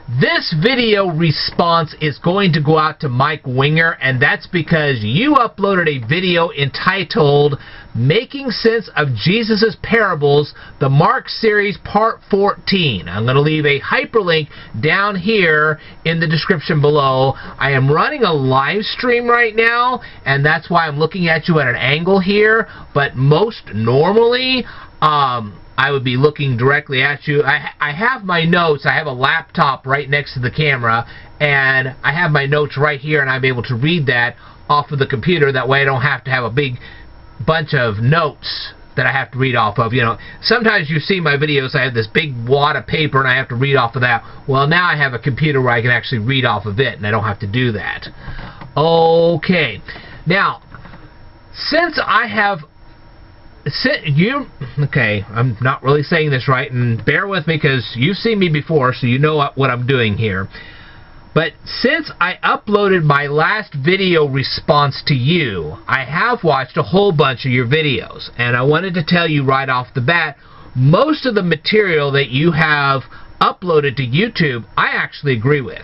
This video response is going to go out to Mike Winger, and that's because you uploaded a video entitled Making Sense of Jesus' Parables, the Mark Series Part 14. I'm going to leave a hyperlink down here in the description below. I am running a live stream right now, and that's why I'm looking at you at an angle here, but most normally, I would be looking directly at you. I have my notes. I have a laptop right next to the camera, and I have my notes right here, and I'm able to read that off of the computer. That way I don't have to have a big bunch of notes that I have to read off of. You know, sometimes you see my videos, I have this big wad of paper, and I have to read off of that. Well, now I have a computer where I can actually read off of it, and I don't have to do that. Okay. Now, since I have... Okay, I'm not really saying this right, and bear with me because you've seen me before, so you know what I'm doing here. But since I uploaded my last video response to you, I have watched a whole bunch of your videos, and I wanted to tell you right off the bat, most of the material that you have uploaded to YouTube, I actually agree with.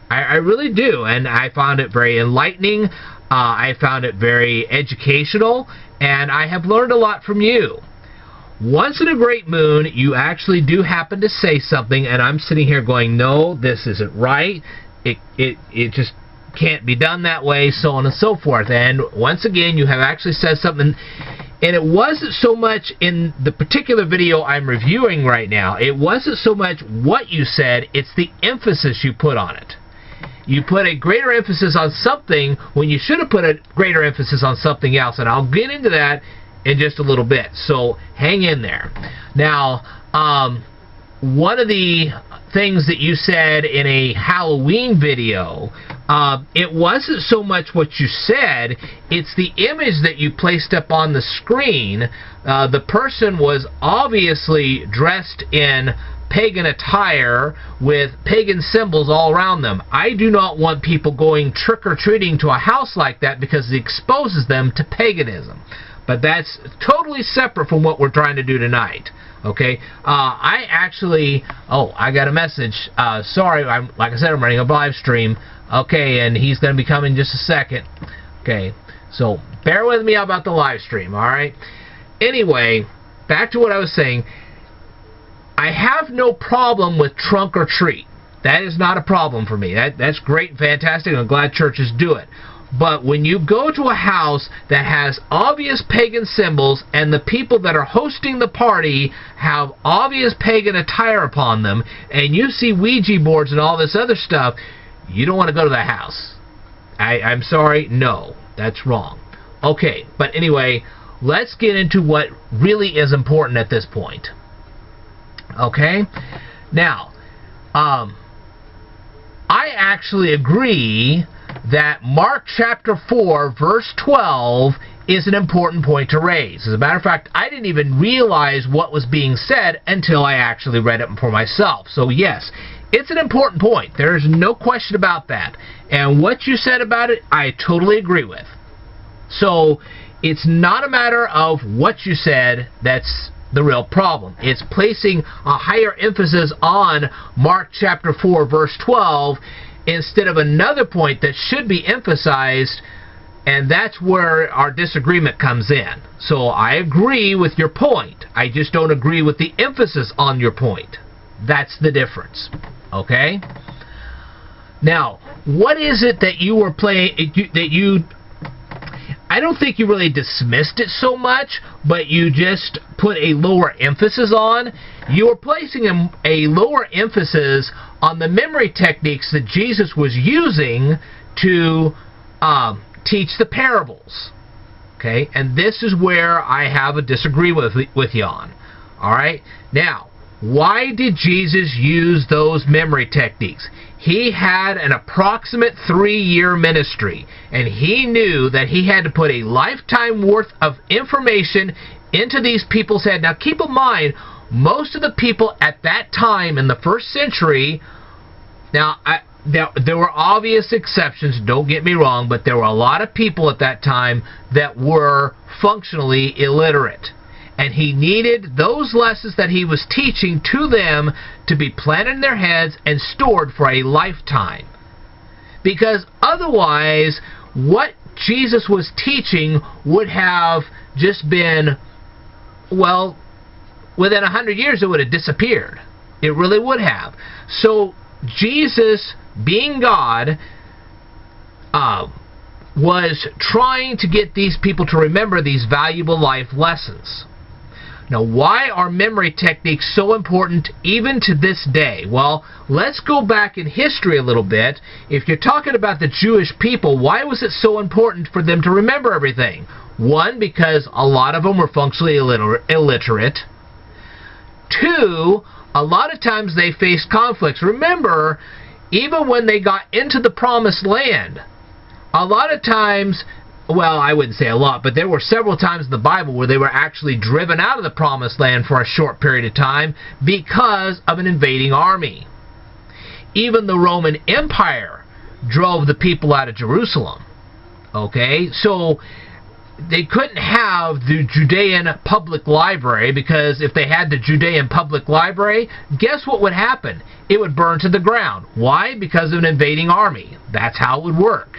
I really do, and I found it very enlightening. I found it very educational, and I have learned a lot from you. Once in a great moon, you actually do happen to say something, and I'm sitting here going, no, this isn't right. It just can't be done that way, so on and so forth. And once again, you have actually said something, and it wasn't so much in the particular video I'm reviewing right now. It wasn't so much what you said, it's the emphasis you put on it. You put a greater emphasis on something when you should have put a greater emphasis on something else, and I'll get into that in just a little bit, so hang in there. Now, one of the things that you said in a Halloween video, it wasn't so much what you said, it's the image that you placed up on the screen. The person was obviously dressed in pagan attire with pagan symbols all around them. I do not want people going trick-or-treating to a house like that because it exposes them to paganism. But that's totally separate from what we're trying to do tonight. Okay? I actually... Oh, I got a message. Sorry, like I said, I'm running a live stream. Okay, and he's going to be coming in just a second. Okay, so bear with me about the live stream, alright? Anyway, back to what I was saying. I have no problem with trunk or treat. That is not a problem for me. That's great and fantastic, and I'm glad churches do it. But when you go to a house that has obvious pagan symbols and the people that are hosting the party have obvious pagan attire upon them, and you see Ouija boards and all this other stuff, you don't want to go to that house. I'm sorry, no, that's wrong. Okay, but anyway, let's get into what really is important at this point. Okay? Now, I actually agree that Mark chapter 4, verse 12 is an important point to raise. As a matter of fact, I didn't even realize what was being said until I actually read it for myself. So yes, it's an important point. There's no question about that. And what you said about it, I totally agree with. So, it's not a matter of what you said that's the real problem. It's placing a higher emphasis on Mark chapter 4 verse 12 instead of another point that should be emphasized, and that's where our disagreement comes in. So I agree with your point. I just don't agree with the emphasis on your point. That's the difference. Okay? Now, what is it that you were playing, I don't think you really dismissed it so much, but you just put a lower emphasis on. You were placing a lower emphasis on the memory techniques that Jesus was using to teach the parables. Okay? And this is where I have a disagreement with you on. Alright? Now, why did Jesus use those memory techniques? He had an approximate 3-year ministry, and he knew that he had to put a lifetime worth of information into these people's head. Now keep in mind, most of the people at that time in the 1st century, now there were obvious exceptions, don't get me wrong, but there were a lot of people at that time that were functionally illiterate. And he needed those lessons that he was teaching to them to be planted in their heads and stored for a lifetime. Because otherwise, what Jesus was teaching would have just been, well, within 100 years it would have disappeared. It really would have. So Jesus, being God, was trying to get these people to remember these valuable life lessons. Now, why are memory techniques so important even to this day? Well, let's go back in history a little bit. If you're talking about the Jewish people, why was it so important for them to remember everything? One, because a lot of them were functionally illiterate. Two, a lot of times they faced conflicts. Remember, even when they got into the Promised Land, a lot of times, well, I wouldn't say a lot, but there were several times in the Bible where they were actually driven out of the Promised Land for a short period of time because of an invading army. Even the Roman Empire drove the people out of Jerusalem. Okay, so they couldn't have the Judean public library, because if they had the Judean public library, guess what would happen? It would burn to the ground. Why? Because of an invading army. That's how it would work.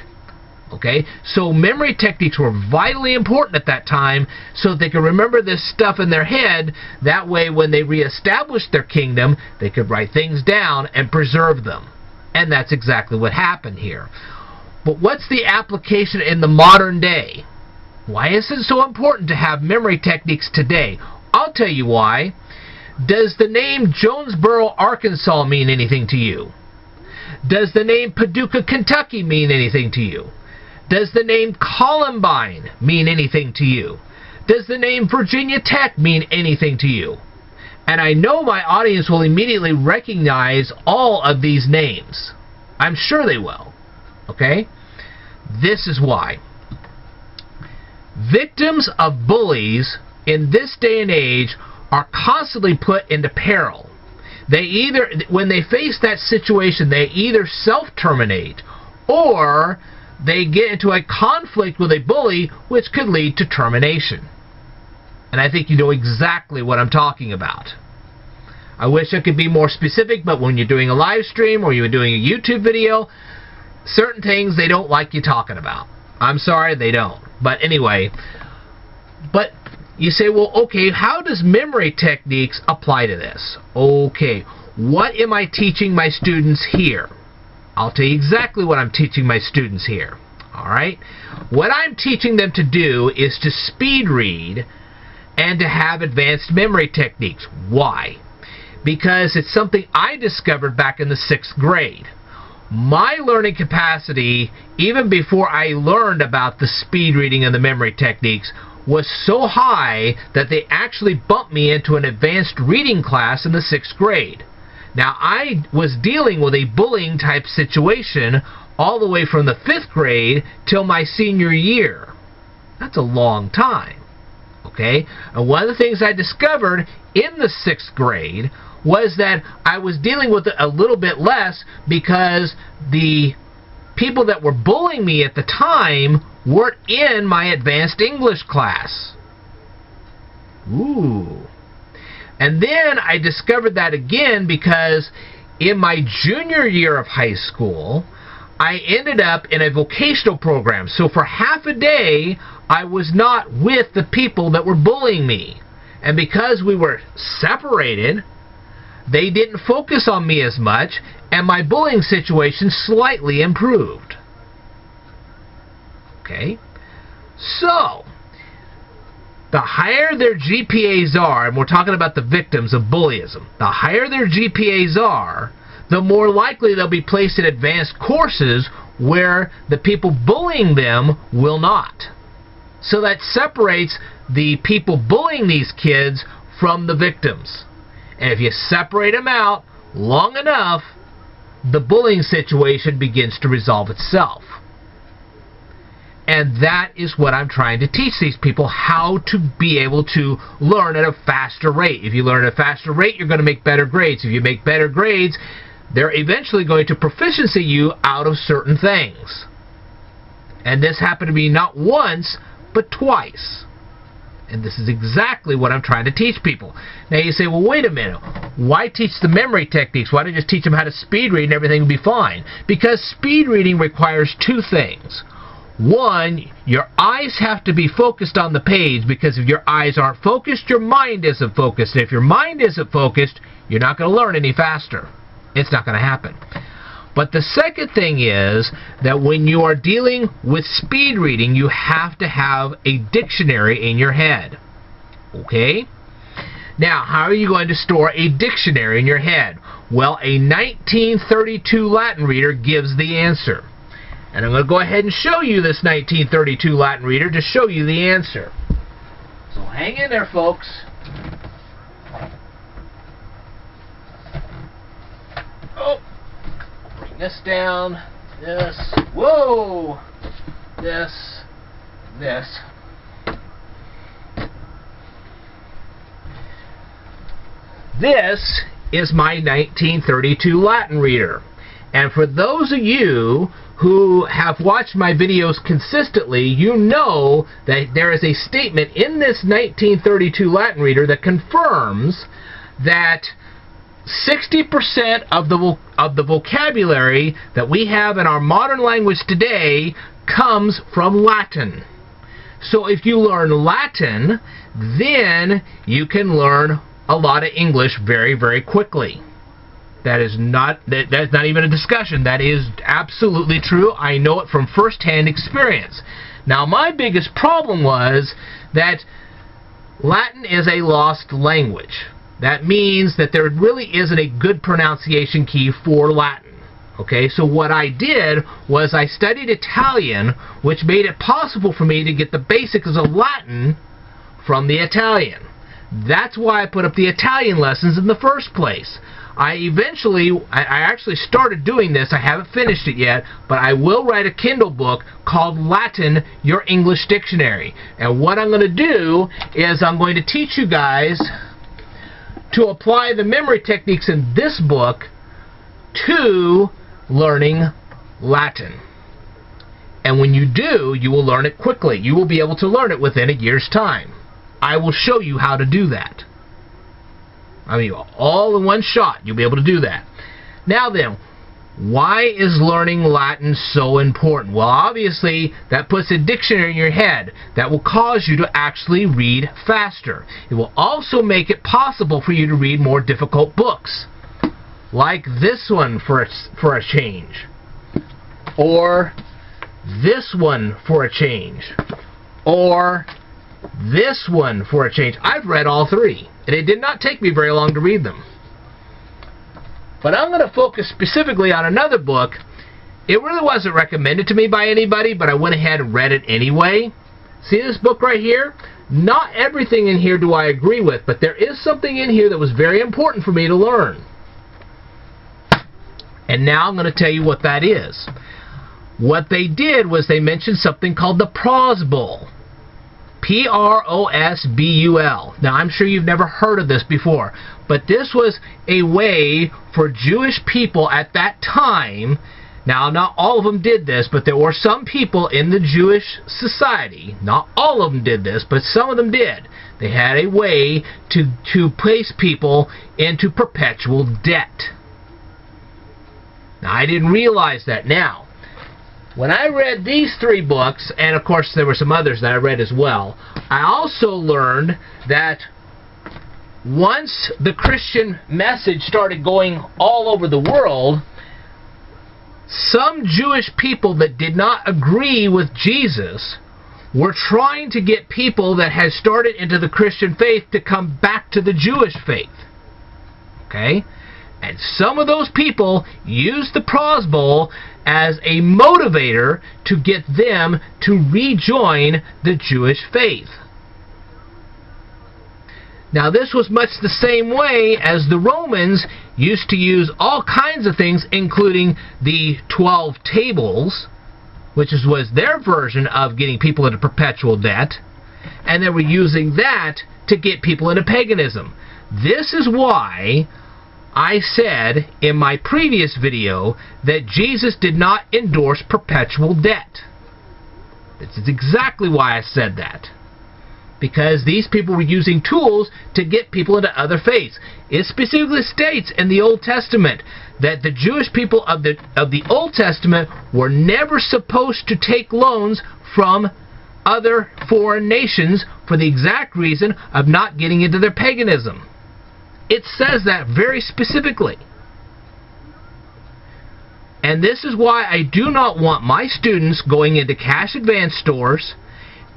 Okay, so memory techniques were vitally important at that time so that they could remember this stuff in their head. That way, when they reestablished their kingdom, they could write things down and preserve them. And that's exactly what happened here. But what's the application in the modern day? Why is it so important to have memory techniques today? I'll tell you why. Does the name Jonesboro, Arkansas mean anything to you? Does the name Paducah, Kentucky mean anything to you? Does the name Columbine mean anything to you? Does the name Virginia Tech mean anything to you? And I know my audience will immediately recognize all of these names. I'm sure they will. Okay? This is why. Victims of bullies in this day and age are constantly put into peril. When they face that situation, they either self-terminate or they get into a conflict with a bully, which could lead to termination. And I think you know exactly what I'm talking about. I wish I could be more specific, but when you're doing a live stream or you're doing a YouTube video, certain things they don't like you talking about. I'm sorry, they don't. But anyway, but you say, well, okay, how does memory techniques apply to this? Okay, what am I teaching my students here? I'll tell you exactly what I'm teaching my students here. All right? What I'm teaching them to do is to speed read and to have advanced memory techniques. Why? Because it's something I discovered back in the 6th grade. My learning capacity, even before I learned about the speed reading and the memory techniques, was so high that they actually bumped me into an advanced reading class in the 6th grade. Now, I was dealing with a bullying type situation all the way from the 5th grade till my senior year. That's a long time. Okay? And one of the things I discovered in the 6th grade was that I was dealing with it a little bit less because the people that were bullying me at the time weren't in my advanced English class. Ooh. And then I discovered that again because in my junior year of high school, I ended up in a vocational program. So for half a day, I was not with the people that were bullying me. And because we were separated, they didn't focus on me as much, and my bullying situation slightly improved. Okay? So, the higher their GPAs are, and we're talking about the victims of bullyism, the higher their GPAs are, the more likely they'll be placed in advanced courses where the people bullying them will not. So that separates the people bullying these kids from the victims. And if you separate them out long enough, the bullying situation begins to resolve itself. And that is what I'm trying to teach these people, how to be able to learn at a faster rate. If you learn at a faster rate, you're going to make better grades. If you make better grades, they're eventually going to proficiency you out of certain things. And this happened to me not once, but twice. And this is exactly what I'm trying to teach people. Now you say, well, wait a minute. Why teach the memory techniques? Why don't you just teach them how to speed read and everything will be fine? Because speed reading requires two things. One, your eyes have to be focused on the page, because if your eyes aren't focused, your mind isn't focused. And if your mind isn't focused, you're not going to learn any faster. It's not going to happen. But the second thing is that when you are dealing with speed reading, you have to have a dictionary in your head. Okay? Now, how are you going to store a dictionary in your head? Well, a 1932 Latin reader gives the answer. And I'm going to go ahead and show you this 1932 Latin reader to show you the answer. So hang in there, folks. Oh, bring this down. This. Whoa! This. This. This is my 1932 Latin reader. And for those of you who have watched my videos consistently, you know that there is a statement in this 1932 Latin reader that confirms that 60% of the vocabulary that we have in our modern language today comes from Latin. So if you learn Latin, then you can learn a lot of English very, very quickly. That's not even a discussion. That is absolutely true. I know it from first-hand experience. Now, my biggest problem was that Latin is a lost language. That means that there really isn't a good pronunciation key for Latin. Okay, so what I did was I studied Italian, which made it possible for me to get the basics of Latin from the Italian. That's why I put up the Italian lessons in the first place. I actually started doing this. I haven't finished it yet, but I will write a Kindle book called Latin, Your English Dictionary. And what I'm going to do is I'm going to teach you guys to apply the memory techniques in this book to learning Latin. And when you do, you will learn it quickly. You will be able to learn it within a year's time. I will show you how to do that. I mean, all in one shot, you'll be able to do that. Now then, why is learning Latin so important? Well, obviously, that puts a dictionary in your head that will cause you to actually read faster. It will also make it possible for you to read more difficult books, like this one for a change, or this one for a change, or this one for a change. I've read all three, and it did not take me very long to read them. But I'm going to focus specifically on another book. It really wasn't recommended to me by anybody, but I went ahead and read it anyway. See this book right here? Not everything in here do I agree with, but there is something in here that was very important for me to learn. And now I'm going to tell you what that is. What they did was they mentioned something called the Prosbul. Prosbul. Now, I'm sure you've never heard of this before, but this was a way for Jewish people at that time. Now, not all of them did this, but there were some people in the Jewish society, not all of them did this, but some of them did. They had a way to place people into perpetual debt. Now, I didn't realize that now. When I read these three books, and of course there were some others that I read as well, I also learned that once the Christian message started going all over the world, some Jewish people that did not agree with Jesus were trying to get people that had started into the Christian faith to come back to the Jewish faith. Okay? And some of those people used the Prosbul as a motivator to get them to rejoin the Jewish faith. Now, this was much the same way as the Romans used to use all kinds of things, including the 12 tables, which was their version of getting people into perpetual debt, and they were using that to get people into paganism. This is why I said in my previous video that Jesus did not endorse perpetual debt. This is exactly why I said that. because these people were using tools to get people into other faiths. It specifically states in the Old Testament that the Jewish people of the Old Testament were never supposed to take loans from other foreign nations for the exact reason of not getting into their paganism. It says that very specifically. And this is why I do not want my students going into cash advance stores,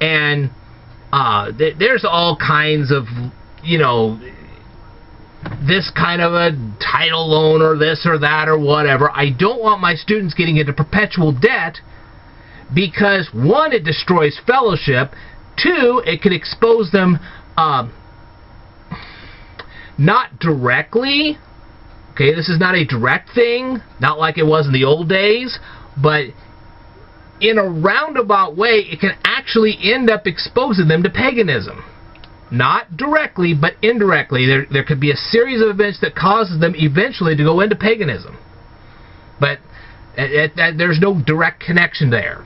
and there's all kinds of, this kind of a title loan or this or that or whatever. I don't want my students getting into perpetual debt because, one, it destroys fellowship. Two, it can expose them not directly. Okay, this is not a direct thing, not like it was in the old days, but in a roundabout way, it can actually end up exposing them to paganism. Not directly, but indirectly. There could be a series of events that causes them eventually to go into paganism. But there's no direct connection there.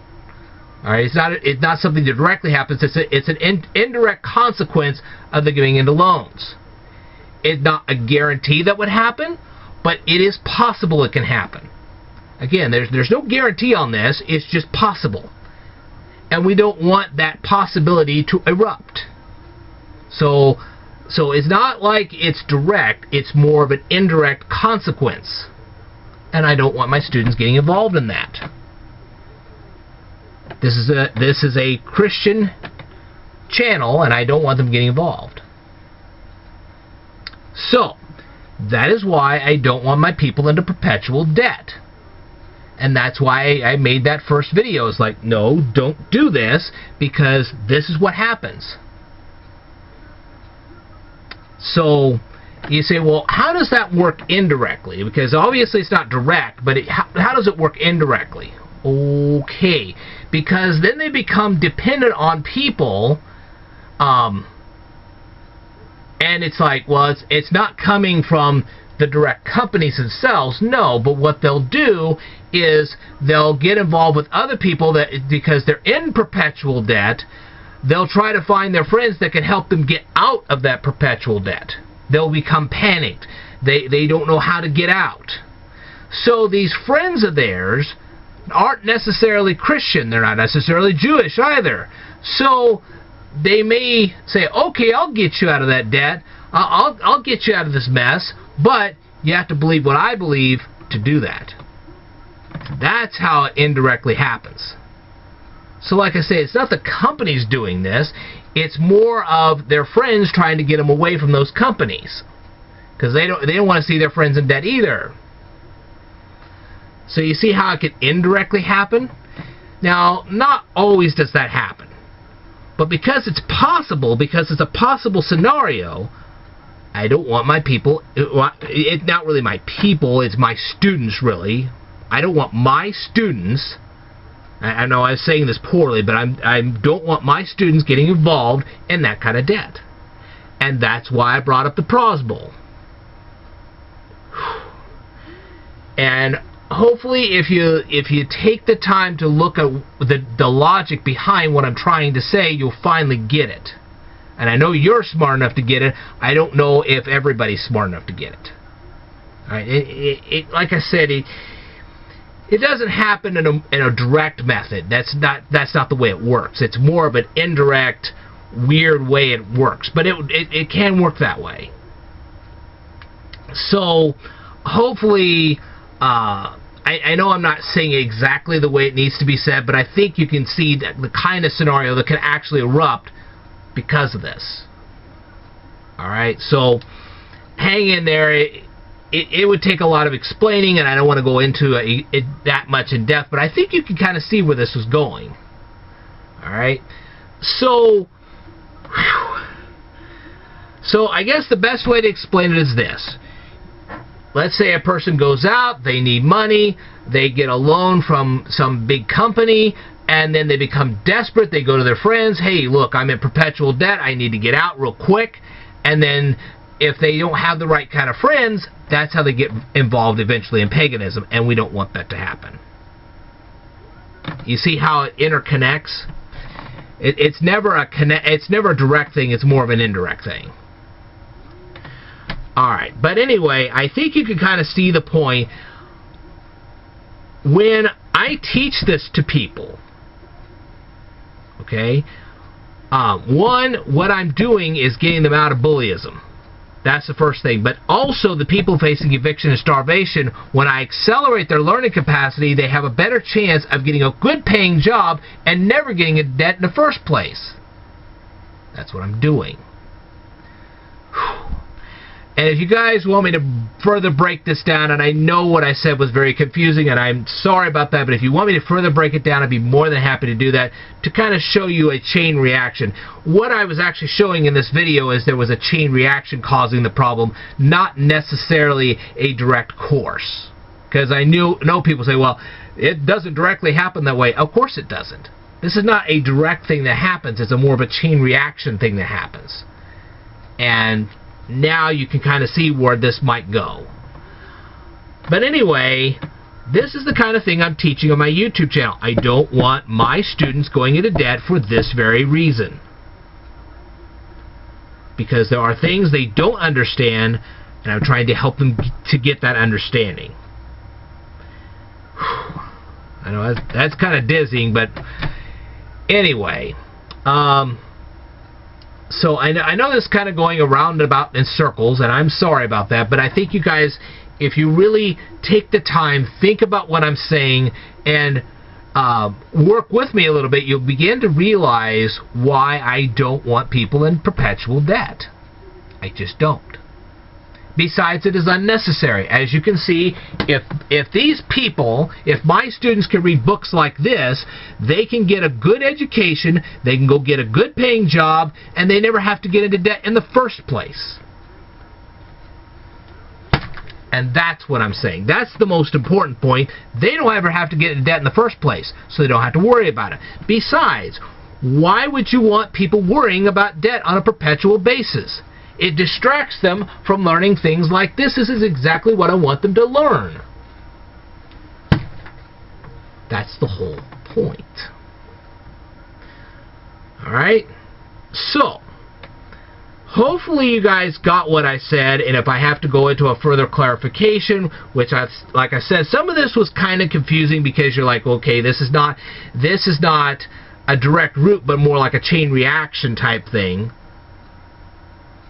All right, it's not something that directly happens. It's an indirect consequence of the giving into loans. It's not a guarantee that would happen, but it is possible it can happen. Again, there's no guarantee on this. It's just possible. And we don't want that possibility to erupt. So it's not like it's direct. It's more of an indirect consequence. And I don't want my students getting involved in that. This is a Christian channel, and I don't want them getting involved. So, that is why I don't want my people into perpetual debt. And that's why I made that first video. It's like, no, don't do this, because this is what happens. So, you say, well, how does that work indirectly? Because obviously it's not direct, but how does it work indirectly? Okay, because then they become dependent on people, and it's like, well, it's not coming from the direct companies themselves, no, but what they'll do is they'll get involved with other people that, because they're in perpetual debt, they'll try to find their friends that can help them get out of that perpetual debt. They'll become panicked. They don't know how to get out. So these friends of theirs aren't necessarily Christian. They're not necessarily Jewish either. So they may say, okay, I'll get you out of that debt. I'll get you out of this mess, but you have to believe what I believe to do that. That's how it indirectly happens. So like I say, it's not the companies doing this. It's more of their friends trying to get them away from those companies, because they don't want to see their friends in debt either. So you see how it can indirectly happen? Now, not always does that happen. But because it's possible, because it's a possible scenario, I don't want my people, it's not really my people, it's my students really. I don't want my students, I know I'm saying this poorly, but I don't want my students getting involved in that kind of debt. And that's why I brought up the Pros Bowl. And hopefully if you take the time to look at the logic behind what I'm trying to say, you'll finally get it. And I know you're smart enough to get it. I don't know if everybody's smart enough to get it. All right, like I said, it doesn't happen in a direct method. That's not the way it works. It's more of an indirect, weird way it works. But it can work that way. So hopefully, I know I'm not saying exactly the way it needs to be said, but I think you can see the kind of scenario that can actually erupt because of this. Alright, so hang in there. It would take a lot of explaining, and I don't want to go into it that much in depth, but I think you can kind of see where this is going. Alright, so I guess the best way to explain it is this. Let's say a person goes out, they need money, they get a loan from some big company, and then they become desperate. They go to their friends, hey, look, I'm in perpetual debt, I need to get out real quick. And then if they don't have the right kind of friends, that's how they get involved eventually in paganism, and we don't want that to happen. You see how it interconnects? It's never a direct thing. It's more of an indirect thing. All right, but anyway, I think you can kind of see the point when I teach this to people. Okay, one, what I'm doing is getting them out of bullyism. That's the first thing. But also the people facing eviction and starvation, when I accelerate their learning capacity, they have a better chance of getting a good paying job and never getting into debt in the first place. That's what I'm doing. And if you guys want me to further break this down, and I know what I said was very confusing, and I'm sorry about that, but if you want me to further break it down, I'd be more than happy to do that, to kind of show you a chain reaction. What I was actually showing in this video is there was a chain reaction causing the problem, not necessarily a direct course. Because I know people say, well, it doesn't directly happen that way. Of course it doesn't. This is not a direct thing that happens. It's a more of a chain reaction thing that happens. And now you can kind of see where this might go. But anyway, this is the kind of thing I'm teaching on my YouTube channel. I don't want my students going into debt for this very reason. Because there are things they don't understand, and I'm trying to help them to get that understanding. I know that's kind of dizzying, but anyway, so I know this is kind of going around and about in circles, and I'm sorry about that, but I think you guys, if you really take the time, think about what I'm saying, and work with me a little bit, you'll begin to realize why I don't want people in perpetual debt. I just don't. Besides, it is unnecessary. As you can see, if these people, if my students can read books like this, they can get a good education, they can go get a good paying job, and they never have to get into debt in the first place. And that's what I'm saying. That's the most important point. They don't ever have to get into debt in the first place, so they don't have to worry about it. Besides, why would you want people worrying about debt on a perpetual basis? It distracts them from learning things like this. This is exactly what I want them to learn. That's the whole point. Alright? So, hopefully you guys got what I said, and if I have to go into a further clarification, which like I said, some of this was kind of confusing because you're like, okay, this is not a direct route, but more like a chain reaction type thing.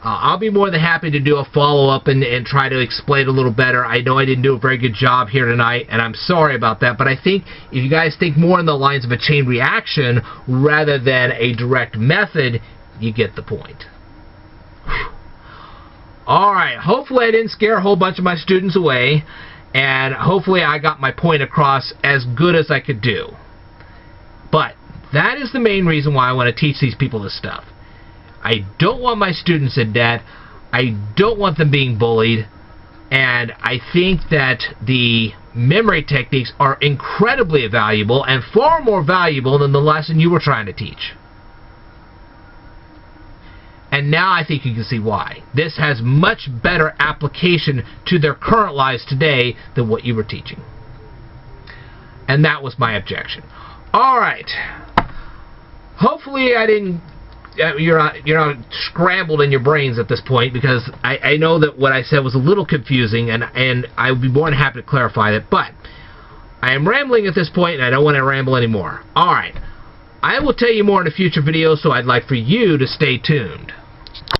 I'll be more than happy to do a follow-up and try to explain a little better. I know I didn't do a very good job here tonight, and I'm sorry about that, but I think if you guys think more in the lines of a chain reaction rather than a direct method, you get the point. Alright, hopefully I didn't scare a whole bunch of my students away, and hopefully I got my point across as good as I could do. But that is the main reason why I want to teach these people this stuff. I don't want my students in debt. I don't want them being bullied. And I think that the memory techniques are incredibly valuable and far more valuable than the lesson you were trying to teach. And now I think you can see why. This has much better application to their current lives today than what you were teaching. And that was my objection. Alright. Hopefully I didn't... You're not scrambled in your brains at this point, because I know that what I said was a little confusing, and I would be more than happy to clarify that, but I am rambling at this point, and I don't want to ramble anymore. Alright, I will tell you more in a future video, so I'd like for you to stay tuned.